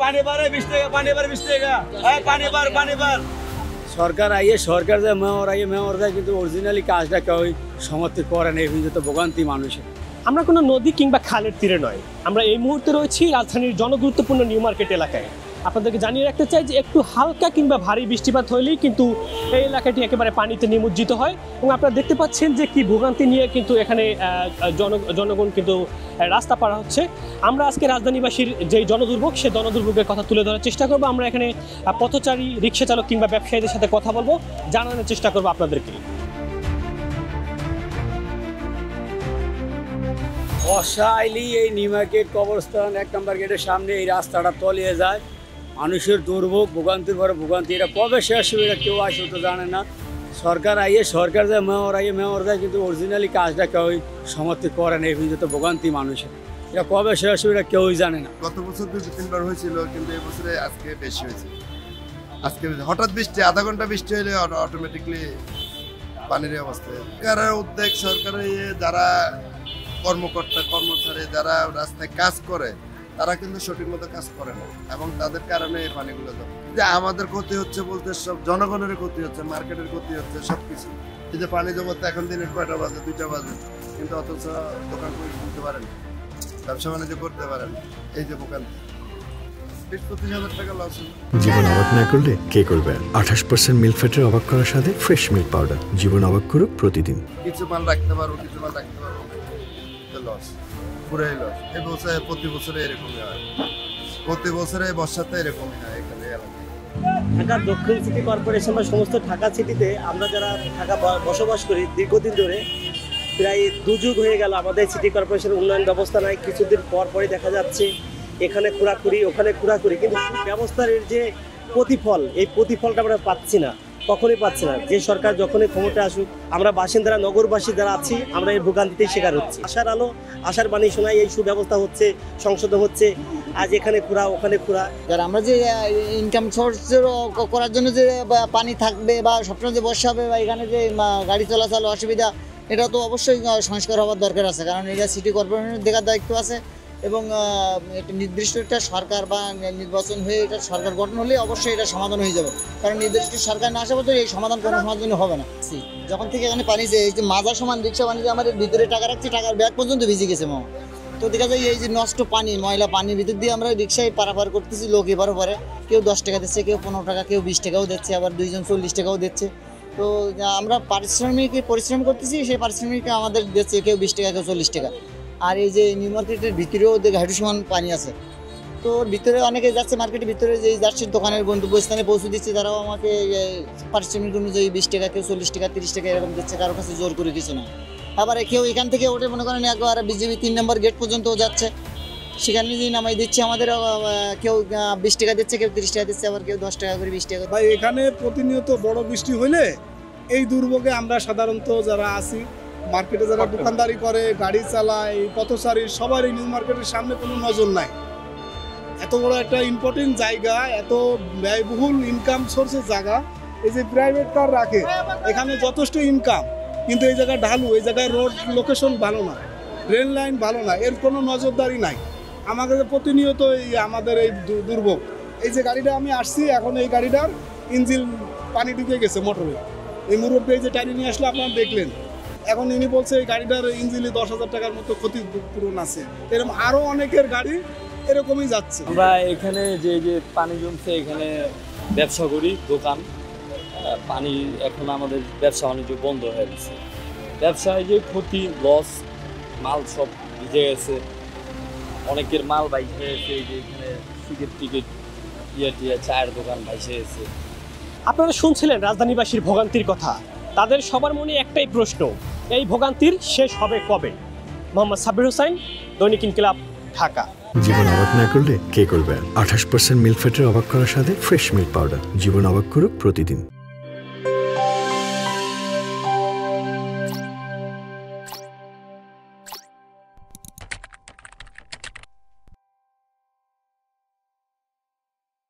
পানি বাড়ে 20 টাকা, পানি বাড়ে 20 টাকা, পানি বার। সরকার আইয়ে সরকার যে মেয়র যায়, কিন্তু অরিজিনালি কাজটা কেউ সমর্থন করে না। এই তো ভোগান্তি মানুষের। আমরা কোনো নদী কিংবা খালের তীরে নয়, আমরা এই মুহূর্তে রয়েছি রাজধানীর জনগুরুত্বপূর্ণ নিউ মার্কেট এলাকায়। আপনাদেরকে জানিয়ে রাখতে চাই যে একটু হালকা কিংবা ভারী বৃষ্টিপাত হলেই কিন্তু এই এলাকাটি একেবারে পানিতে নিমজ্জিত হয় এবং আপনারা দেখতে পাচ্ছেন যে কি ভোগান্তি নিয়ে কিন্তু এখানে জনগণ কিন্তু রাস্তা পার হচ্ছে। আমরা আজকে রাজধানীবাসীর যেই জনদুর্ভোগ, সেই জনদুর্ভোগের কথা তুলে ধরার চেষ্টা করবো। আমরা এখানে পথচারী, রিক্সা চালক কিংবা ব্যবসায়ীদের সাথে কথা বলবো, জানানোর চেষ্টা করবো আপনাদেরকে। বর্ষা আইলেই এই নিউ মার্কেট, কবরস্থান, 1 নম্বর গেটের সামনে এই রাস্তাটা তলিয়ে যায়। মানুষের দুর্ভোগ, ভোগান্তির পরে ভোগান্তি। এটা কবে শেষ হবে এটা কেউ আসে তো জানে না। সরকার আইয়ে সরকার যায়, মেয়র যায়, কিন্তু অরিজিনালি কাজটা কেউ সমর্থন করে না। এই তো ভোগান্তি মানুষের। এটা কবে শেষ হবে এটা কেউই জানে না। গত বছর 2-3 বার হয়েছিল, কিন্তু এই বছরে আজকে বেশি হয়েছে। আজকে হঠাৎ বৃষ্টি, আধা ঘন্টা বৃষ্টি হলে অটোমেটিকলি পানির অবস্থা। সরকারের উদ্যোগ, সরকারের যারা কর্মকর্তা কর্মচারী যারা রাস্তায় কাজ করে, তারা কিন্তু সঠিক মতো কাজ করে না এবং তাদের কারণে এই পানিগুলো যে আমাদের ক্ষতি হচ্ছে বলতে সব জনগণের ক্ষতি হচ্ছে, মার্কেটের ক্ষতি হচ্ছে, সবকিছু। এই যে পানি জমতে এখন দিনের 2টা বাজে, কিন্তু অথচ দোকান করে খুলতে পারেন, ব্যবসা বাণিজ্য করতে পারেন। এই যে ভোগান্তি, 20-25 টাকা লস। জীবন অবাক না করলে কে করবে? 28% মিল্ক ফ্যাটের অবাক করার সাথে ফ্রেশ মিল্ক পাউডার। জীবন অবাক করুক প্রতিদিন। কিছু মাল রাখতে পারবো, কিছু মাল রাখতে পারবো, লস, পুরাই লস। এই বছর প্রতি বছরে এরকমই হয়, প্রতি বছরে বর্ষাতে এরকমই হয় এখানে এলাকায়। ঢাকা দক্ষিণ সিটি কর্পোরেশন বা সমস্ত ঢাকা সিটিতে আমরা যারা ঢাকা বসবাস করি দীর্ঘদিন ধরে, প্রায় 2 যুগ হয়ে গেল আমাদের সিটি কর্পোরেশনের উন্নয়ন ব্যবস্থা নাই। কিছুদিন পরই দেখা যাচ্ছে এখানে খোঁড়াখুড়ি, ওখানে খোঁড়াখুড়ি, কিন্তু ব্যবস্থার যে প্রতিফল, এই প্রতিফলটা আমরা পাচ্ছি না, কখনোই পাচ্ছি না। যে সরকার যখনই ক্ষমতা আসুক, আমরা বাসিন্দারা, নগরবাসী যারা আছি, আমরা এই ভোগান্তিতেই শিকার হচ্ছি। আশার আলো, আশার বাণী শোনায়, এই সুব্যবস্থা হচ্ছে, সংশোধন হচ্ছে, আজ এখানে খোঁড়া, ওখানে খোঁড়া। আমরা যে ইনকাম সোর্স করার জন্য যে পানি থাকবে বা সবসময় যে বর্ষা হবে বা এখানে যে গাড়ি চলাচল অসুবিধা, এটা তো অবশ্যই সংস্কার হওয়ার দরকার আছে। কারণ এটা সিটি কর্পোরেশনের দেখার দায়িত্ব আছে এবং একটা নির্দিষ্ট একটা সরকার বা নির্বাচন হয়ে এটা সরকার গঠন হলে অবশ্যই এটা সমাধান হয়ে যাবে। কারণ নির্দিষ্ট সরকার না আসা পর্যন্ত এই সমাধান কোনো সমাধান হবে না। যখন থেকে এখানে পানি যে এই যে মাজার সমান রিক্সা বাণিজ্য আমাদের ভিতরে টাকা রাখছি, টাকার ব্যাগ পর্যন্ত ভিজে গেছে মামা। তো দেখা যায় এই যে নষ্ট পানি, ময়লা পানির ভিতর দিয়ে আমরা রিক্সায় পারাপার করতেছি, লোক এবারও পারে, কেউ 10 টাকা দিচ্ছে, কেউ 15 টাকা, কেউ 20 টাকাও দিচ্ছে, আবার 2 জন 40 টাকাও দিচ্ছে। তো আমরা পরিশ্রম করতেছি, সেই পারিশ্রমিক আমাদের দিচ্ছে কেউ 20 টাকা, কেউ 40 টাকা। আর এই যে নিউ মার্কেটের ভিতরেও হাঁটু সমান পানি আছে, তো ভিতরে অনেকে যাচ্ছে মার্কেটের ভিতরে, যে যাচ্ছে দোকানের গন্তব্যস্থানে পৌঁছে দিচ্ছে, তারাও আমাকে পারিশ্রমিক অনুযায়ী 20 টাকা, কেউ 40 টাকা, 30 টাকা এরকম দিচ্ছে, কারোর কাছে জোর করে কিছু না। আবার কেউ এখান থেকে ওঠে মনে করেন একবার বিজেপি 3 নম্বর গেট পর্যন্ত যাচ্ছে, সেখানে যদি নামাই দিচ্ছে আমাদের, কেউ 20 টাকা দিচ্ছে, কেউ 30 টাকা দিচ্ছে, আবার কেউ 10 টাকা করে, 20 টাকা। ভাই এখানে প্রতিনিয়ত বড় বৃষ্টি হইলে এই দুর্ভোগে আমরা সাধারণত যারা আছি, মার্কেটে যারা দোকানদারি করে, গাড়ি চালায়, পথচারী, সবার এই নিউ মার্কেটের সামনে কোনো নজর নাই। এত বড় একটা ইম্পর্টেন্ট জায়গা, এত ব্যয়বহুল ইনকাম সোর্সের জায়গা, এই যে প্রাইভেট কার রাখে, এখানে যথেষ্ট ইনকাম, কিন্তু এই জায়গায় ঢালু, এই জায়গায় রোড লোকেশন ভালো না, রেল লাইন ভালো না, এর কোনো নজরদারি নাই। আমাদের প্রতিনিয়ত আমাদের এই দুর্ভোগ। এই যে গাড়িটা আমি আসছি, এখন এই গাড়িটার ইঞ্জিন পানি ঢুকে গেছে মোটরে। এই মুরব্বী যে টানি নিয়ে আসলে আপনারা দেখলেন, এখন ইনি বলছে এই গাড়িটার ইঞ্জিনে 10,000 টাকার মতো ক্ষতিপূরণ আছে। এরকম আরও অনেকের গাড়ি এরকমই যাচ্ছে। আমরা এখানে যে পানি জমছে, এখানে ব্যবসা করি, দোকান, পানি এখন আমাদের ব্যবসা বাণিজ্য বন্ধ হয়ে গেছে। ব্যবসায় যে ক্ষতি, লস, মাল সব ভিজে গেছে, অনেকের মাল বাইসে গেছে। এই যে এখানে টিকিট চায়ের দোকান বাইসে গেছে। আপনারা শুনছিলেন রাজধানীবাসীর ভোগান্তির কথা। তাদের সবার মনে একটাই প্রশ্ন, এই ভোগান্তির শেষ হবে কবে? মোহাম্মদ সাব্বির হোসাইন, দৈনিক ইনকিলাব, ঢাকা। জীবন অবাক না করলে কে করবে? 28% মিল্ক ফ্যাটের অবাক করার সাথে ফ্রেশ মিল্ক পাউডার। জীবন অবাক করুক প্রতিদিন।